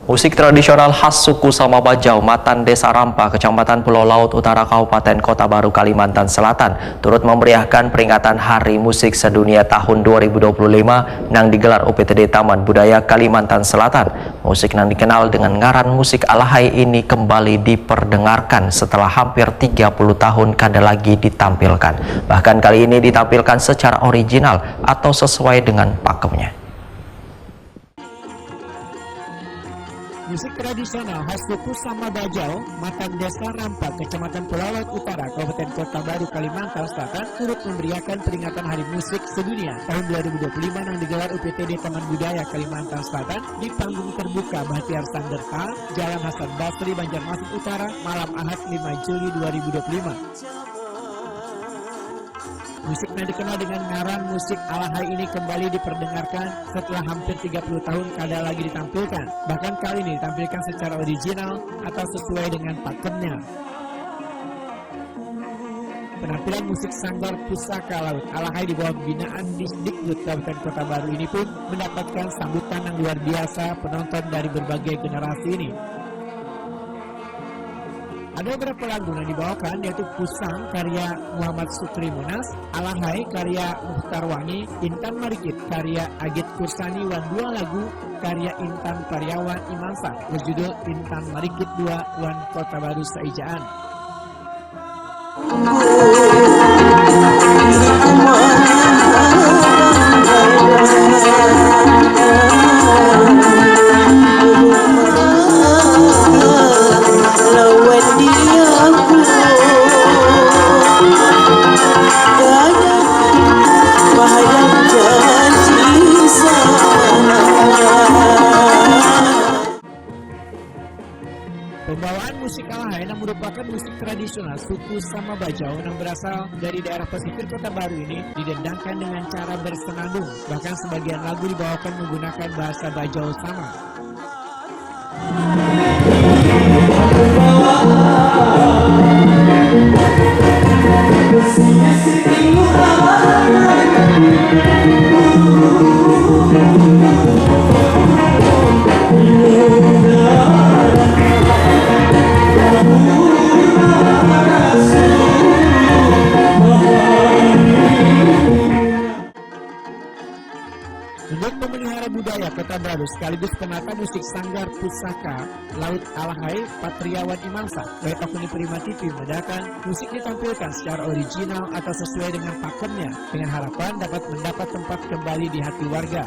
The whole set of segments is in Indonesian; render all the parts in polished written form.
Musik tradisional khas suku Sama Bajau, Matan Desa Rampa, Kecamatan Pulau Laut Utara, Kabupaten Kota Baru, Kalimantan Selatan, turut memeriahkan peringatan Hari Musik Sedunia tahun 2025 yang digelar UPTD Taman Budaya Kalimantan Selatan. Musik yang dikenal dengan ngaran musik alahai ini kembali diperdengarkan setelah hampir 30 tahun kada lagi ditampilkan. Bahkan kali ini ditampilkan secara original atau sesuai dengan pakemnya. Musik tradisional khas suku Sama Bajau, Matan Desa Rampa, Kecamatan Pulau Laut Utara, Kabupaten Kota Baru, Kalimantan Selatan, turut memberiakan peringatan Hari Musik Sedunia tahun 2025 yang digelar UPTD Taman Budaya Kalimantan Selatan di panggung terbuka Bahtiar Sanderta, Jalan Hasan Basri, Banjarmasin Utara, malam Ahad 5 Juli 2025. Musik yang dikenal dengan ngaran musik alahai ini kembali diperdengarkan setelah hampir 30 tahun kada lagi ditampilkan. Bahkan kali ini ditampilkan secara original atau sesuai dengan pakemnya. Penampilan musik sanggar pusaka laut alahai di bawah binaan Disdikbud Kabupaten Kota Baru ini pun mendapatkan sambutan yang luar biasa penonton dari berbagai generasi ini. Ada beberapa lagu yang dibawakan yaitu Pusang karya Muhammad Sukri Munas, Alahai karya Muhtar Wangi, Intan Marikit karya Agit Kursani, dan dua lagu karya Intan Karyawan Imansa berjudul Intan Marikit 2 Wan Kota Baru Saijaan. Pembawaan musik alahai yang merupakan musik tradisional suku Sama Bajau yang berasal dari daerah pesisir Kota Baru ini didendangkan dengan cara bersenandung. Bahkan sebagian lagu dibawakan menggunakan bahasa Bajau Sama. Untuk memelihara budaya Kota Baru sekaligus penata musik sanggar pusaka laut alahai Patriawan Imansa, Wetokuni Prima TV mendakan musik ditampilkan secara original atau sesuai dengan pakemnya dengan harapan dapat mendapat tempat kembali di hati warga.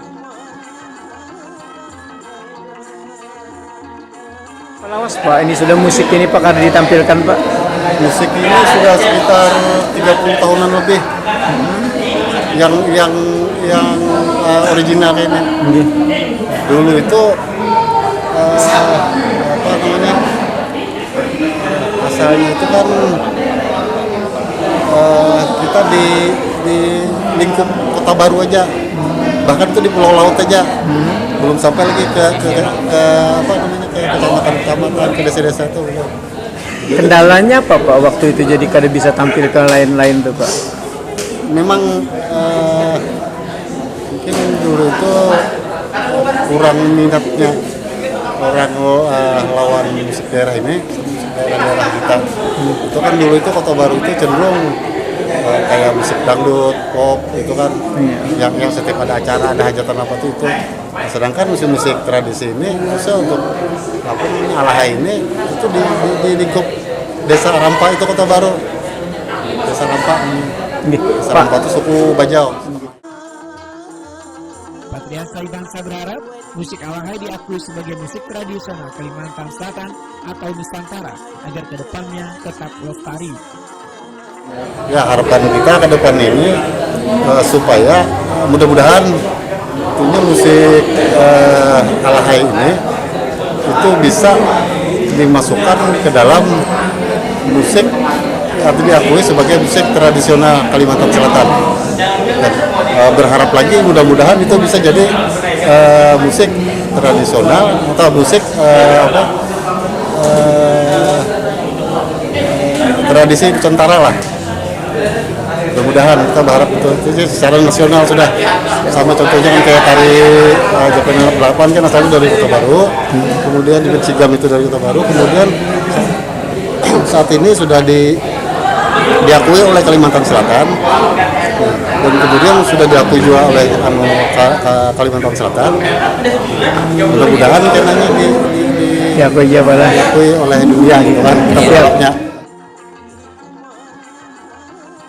Lawas Pak, ini sudah musik ini Pak karena ditampilkan Pak? Musik ini sudah sekitar 30 tahunan lebih. Yang original ini. Dulu itu apa namanya? Asalnya itu kan kita di lingkup Kota Baru aja. Bahkan itu di Pulau Laut aja. Belum sampai lagi ke apa namanya? Ke kecamatan-kecamatan, ke desa-desa itu. Kendalanya apa Pak waktu itu jadi kada bisa tampil ke lain-lain tuh Pak? Memang mungkin dulu itu kurang minatnya orang lawan musik daerah ini, daerah kita. Itu kan dulu itu Kota Baru itu cenderung kayak musik dangdut, pop itu kan, yang setiap ada acara, ada hajatan apa tuh itu. Sedangkan musik tradisi ini khususnya untuk apa namanya alahai ini itu di lingkup Desa Rampa itu Kota Baru. Desa Rampa. Desa Rampa itu suku Bajau. Patrian Bangsa berharap musik alahai diakui sebagai musik tradisional Kalimantan Selatan atau Nusantara agar kedepannya tetap lestari. Ya, harapan kita ke depan ini supaya mudah-mudahan punya musik alahai ini itu bisa dimasukkan ke dalam musik atau diakui sebagai musik tradisional Kalimantan Selatan. Dan berharap lagi mudah-mudahan itu bisa jadi musik tradisional atau musik tradisi Nusantara lah. Mudah-mudahan mudah-mudahan kita berharap itu secara nasional sudah sama contohnya kan kayak tari Japan 8 kan asalnya dari Kota Baru, kemudian di Bensigam itu dari Kota Baru, kemudian saat ini sudah diakui oleh Kalimantan Selatan dan kemudian sudah diakui juga oleh Kalimantan Selatan. Mudah-mudahan kenanya diakui oleh dunia gitu kan.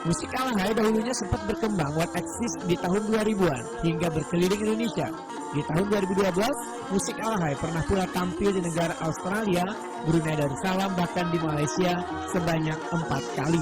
Musik Alahai dahulunya sempat berkembang buat eksis di tahun 2000-an hingga berkeliling Indonesia. Di tahun 2012, musik Alahai pernah pula tampil di negara Australia, Brunei Darussalam, bahkan di Malaysia sebanyak 4 kali.